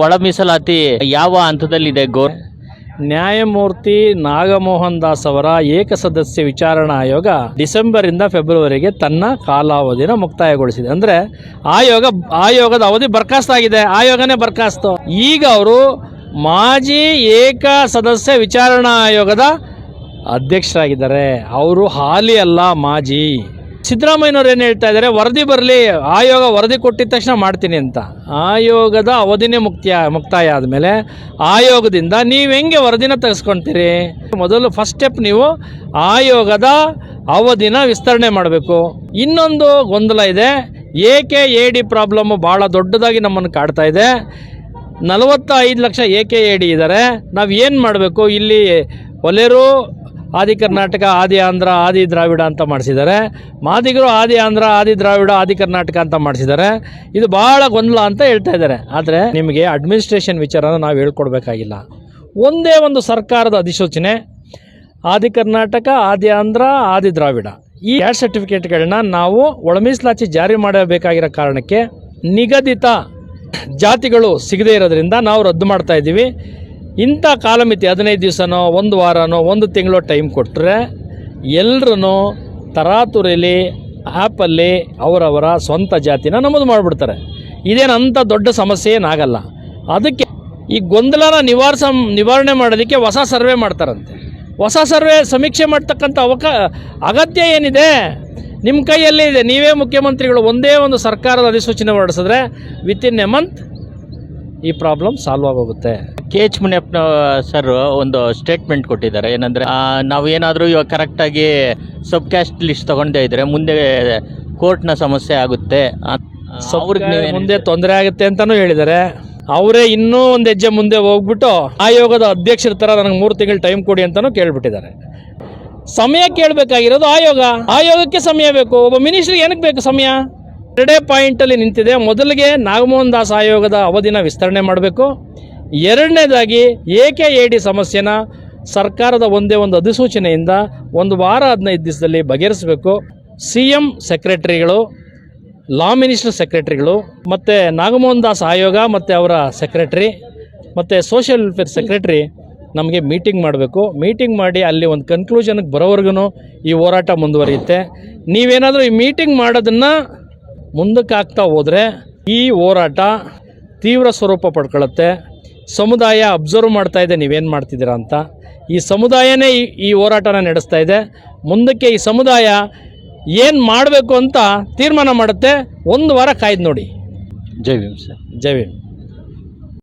ಒಳ ಮೀಸಲಾತಿ ಯಾವ ಹಂತದಲ್ಲಿದೆ ನ್ಯಾಯಮೂರ್ತಿ ನಾಗಮೋಹನ್ ದಾಸ್ ಅವರ ಏಕಸದಸ್ಯ ವಿಚಾರಣಾ ಆಯೋಗ ಡಿಸೆಂಬರ್ ಇಂದ ಫೆಬ್ರವರಿಗೆ ತನ್ನ ಕಾಲಾವಧಿನ ಮುಕ್ತಾಯಗೊಳಿಸಿದೆ. ಅಂದ್ರೆ ಆಯೋಗದ ಅವಧಿ ಬರ್ಖಾಸ್ತಾಗಿದೆ. ಆಯೋಗನೇ ಬರ್ಖಾಸ್ತು. ಈಗ ಅವರು ಮಾಜಿ ಏಕ ಸದಸ್ಯ ವಿಚಾರಣಾ ಆಯೋಗದ ಅಧ್ಯಕ್ಷರಾಗಿದ್ದಾರೆ. ಅವರು ಹಾಲಿ ಅಲ್ಲ, ಮಾಜಿ. ಸಿದ್ದರಾಮಯ್ಯನವ್ರು ಏನು ಹೇಳ್ತಾ ಇದ್ದಾರೆ, ವರದಿ ಬರಲಿ, ಆಯೋಗ ವರದಿ ಕೊಟ್ಟಿದ ತಕ್ಷಣ ಮಾಡ್ತೀನಿ ಅಂತ. ಆಯೋಗದ ಅವಧಿನೇ ಮುಕ್ತಾಯ ಆದಮೇಲೆ ಆಯೋಗದಿಂದ ನೀವು ಹೆಂಗೆ ವರದಿನ ತೆಗೆಸ್ಕೊಳ್ತೀರಿ? ಮೊದಲು ಫಸ್ಟ್ ಸ್ಟೆಪ್ ನೀವು ಆಯೋಗದ ಅವಧಿನ ವಿಸ್ತರಣೆ ಮಾಡಬೇಕು. ಇನ್ನೊಂದು ಗೊಂದಲ ಇದೆ, AKAD ಪ್ರಾಬ್ಲಮ್ ಭಾಳ ದೊಡ್ಡದಾಗಿ ನಮ್ಮನ್ನು ಕಾಡ್ತಾ ಇದೆ. 45 ಲಕ್ಷ AKAD ಇದ್ದಾರೆ. ನಾವು ಏನು ಮಾಡಬೇಕು? ಇಲ್ಲಿ ಒಲೆರು ಆದಿ ಕರ್ನಾಟಕ, ಆದಿ ಆಂಧ್ರ, ಆದಿ ದ್ರಾವಿಡ ಅಂತ ಮಾಡಿಸಿದ್ದಾರೆ. ಮಾದಿಗರು ಆದಿ ಆಂಧ್ರ, ಆದಿ ದ್ರಾವಿಡ, ಆದಿ ಕರ್ನಾಟಕ ಅಂತ ಮಾಡಿಸಿದ್ದಾರೆ. ಇದು ಭಾಳ ಗೊಂದಲ ಅಂತ ಹೇಳ್ತಾ ಇದ್ದಾರೆ. ಆದರೆ ನಿಮಗೆ ಅಡ್ಮಿನಿಸ್ಟ್ರೇಷನ್ ವಿಚಾರನ ನಾವು ಹೇಳ್ಕೊಡ್ಬೇಕಾಗಿಲ್ಲ. ಒಂದೇ ಒಂದು ಸರ್ಕಾರದ ಅಧಿಸೂಚನೆ, ಆದಿ ಕರ್ನಾಟಕ, ಆದಿ ಆಂಧ್ರ, ಆದಿ ದ್ರಾವಿಡ, ಈ ಕ್ಯಾಸ್ಟ್ ಸರ್ಟಿಫಿಕೇಟ್ಗಳನ್ನ ನಾವು ಒಳಮೀಸಲಾತಿ ಜಾರಿ ಮಾಡಬೇಕಾಗಿರೋ ಕಾರಣಕ್ಕೆ ನಿಗದಿತ ಜಾತಿಗಳು ಸಿಗದೇ ಇರೋದ್ರಿಂದ ನಾವು ರದ್ದು ಮಾಡ್ತಾ ಇದ್ದೀವಿ. ಇಂಥ ಕಾಲಮಿತಿ 15 ದಿವಸನೋ, 1 ವಾರನೋ, 1 ತಿಂಗಳೋ ಟೈಮ್ ಕೊಟ್ಟರೆ ಎಲ್ಲರೂ ತರಾತುರಿಲಿ ಆ್ಯಪಲ್ಲಿ ಅವರವರ ಸ್ವಂತ ಜಾತಿನ ನಮೂದು ಮಾಡಿಬಿಡ್ತಾರೆ. ಇದೇನಂಥ ದೊಡ್ಡ ಸಮಸ್ಯೆ ಏನಾಗಲ್ಲ. ಅದಕ್ಕೆ ಈ ಗೊಂದಲನ ನಿವಾರಣೆ ಮಾಡೋದಕ್ಕೆ ಹೊಸ ಸರ್ವೆ ಮಾಡ್ತಾರಂತೆ. ಹೊಸ ಸರ್ವೆ ಸಮೀಕ್ಷೆ ಮಾಡ್ತಕ್ಕಂಥ ಅಗತ್ಯ ಏನಿದೆ? ನಿಮ್ಮ ಕೈಯಲ್ಲೇ ಇದೆ. ನೀವೇ ಮುಖ್ಯಮಂತ್ರಿಗಳು. ಒಂದೇ ಒಂದು ಸರ್ಕಾರದ ಅಧಿಸೂಚನೆ ಹೊರಡಿಸಿದ್ರೆ ವಿತಿನ್ ಎ ಮಂತ್ ಈ ಪ್ರಾಬ್ಲಮ್ ಸಾಲ್ವ್ ಆಗೋಗುತ್ತೆ. KH ಮುನಿಯಪ್ಪ ಸರ್ ಒಂದು ಸ್ಟೇಟ್ಮೆಂಟ್ ಕೊಟ್ಟಿದ್ದಾರೆ. ಏನಂದರೆ ನಾವೇನಾದರೂ ಇವಾಗ ಕರೆಕ್ಟಾಗಿ ಸಬ್ ಕ್ಯಾಸ್ಟ್ ಲಿಸ್ಟ್ ತೊಗೊಂಡೇ ಇದ್ದರೆ ಮುಂದೆ ಕೋರ್ಟ್ನ ಸಮಸ್ಯೆ ಆಗುತ್ತೆ, ಅವ್ರಿಗೆ ಮುಂದೆ ತೊಂದರೆ ಆಗುತ್ತೆ ಅಂತಲೂ ಹೇಳಿದ್ದಾರೆ. ಅವರೇ ಇನ್ನೂ ಒಂದು ಹೆಜ್ಜೆ ಮುಂದೆ ಹೋಗ್ಬಿಟ್ಟು ಆಯೋಗದ ಅಧ್ಯಕ್ಷರ ಥರ ನನಗೆ 3 ತಿಂಗಳು ಟೈಮ್ ಕೊಡಿ ಅಂತಲೂ ಕೇಳ್ಬಿಟ್ಟಿದ್ದಾರೆ. ಸಮಯ ಕೇಳಬೇಕಾಗಿರೋದು ಆಯೋಗಕ್ಕೆ ಸಮಯ ಬೇಕು. ಒಬ್ಬ ಮಿನಿಸ್ಟ್ರಿಗೆ ಏನಕ್ಕೆ ಬೇಕು ಸಮಯ? 2 ಪಾಯಿಂಟಲ್ಲಿ ನಿಂತಿದೆ. ಮೊದಲಿಗೆ ನಾಗಮೋಹನ್ ದಾಸ್ ಆಯೋಗದ ಅವಧಿನ ವಿಸ್ತರಣೆ ಮಾಡಬೇಕು. ಎರಡನೇದಾಗಿ AKAD ಸಮಸ್ಯೆನ ಸರ್ಕಾರದ ಒಂದೇ ಒಂದು ಅಧಿಸೂಚನೆಯಿಂದ 1 ವಾರ 15 ದಿವಸದಲ್ಲಿ ಬಗೆಹರಿಸಬೇಕು. CM ಸೆಕ್ರೆಟರಿಗಳು, ಲಾ ಮಿನಿಸ್ಟರ್ ಸೆಕ್ರೆಟರಿಗಳು, ಮತ್ತು ನಾಗಮೋಹನ್ ದಾಸ್ ಆಯೋಗ ಮತ್ತು ಅವರ ಸೆಕ್ರೆಟರಿ ಮತ್ತು ಸೋಷಿಯಲ್ ವೆಲ್ಫೇರ್ ಸೆಕ್ರೆಟರಿ ನಮಗೆ ಮೀಟಿಂಗ್ ಮಾಡಬೇಕು. ಮೀಟಿಂಗ್ ಮಾಡಿ ಅಲ್ಲಿ ಒಂದು ಕನ್ಕ್ಲೂಷನ್ಗೆ ಬರೋವರೆಗೂ ಈ ಹೋರಾಟ ಮುಂದುವರಿಯುತ್ತೆ. ನೀವೇನಾದರೂ ಈ ಮೀಟಿಂಗ್ ಮಾಡೋದನ್ನು ಮುಂದಕ್ಕೆ ಹಾಕ್ತಾ ಹೋದರೆ ಈ ಹೋರಾಟ ತೀವ್ರ ಸ್ವರೂಪ ಪಡ್ಕೊಳ್ಳುತ್ತೆ. ಸಮುದಾಯ ಅಬ್ಸರ್ವ್ ಮಾಡ್ತಾ ಇದೆ ನೀವೇನು ಮಾಡ್ತಿದ್ದೀರಾ ಅಂತ. ಈ ಸಮುದಾಯನೇ ಈ ಹೋರಾಟನ ನಡೆಸ್ತಾ ಇದೆ. ಮುಂದಕ್ಕೆ ಈ ಸಮುದಾಯ ಏನು ಮಾಡಬೇಕು ಅಂತ ತೀರ್ಮಾನ ಮಾಡುತ್ತೆ. 1 ವಾರ ಕಾಯ್ದು ನೋಡಿ. ಜೈ ಭೀಮ್ ಸರ್. ಜೈ ಭೀಮ್.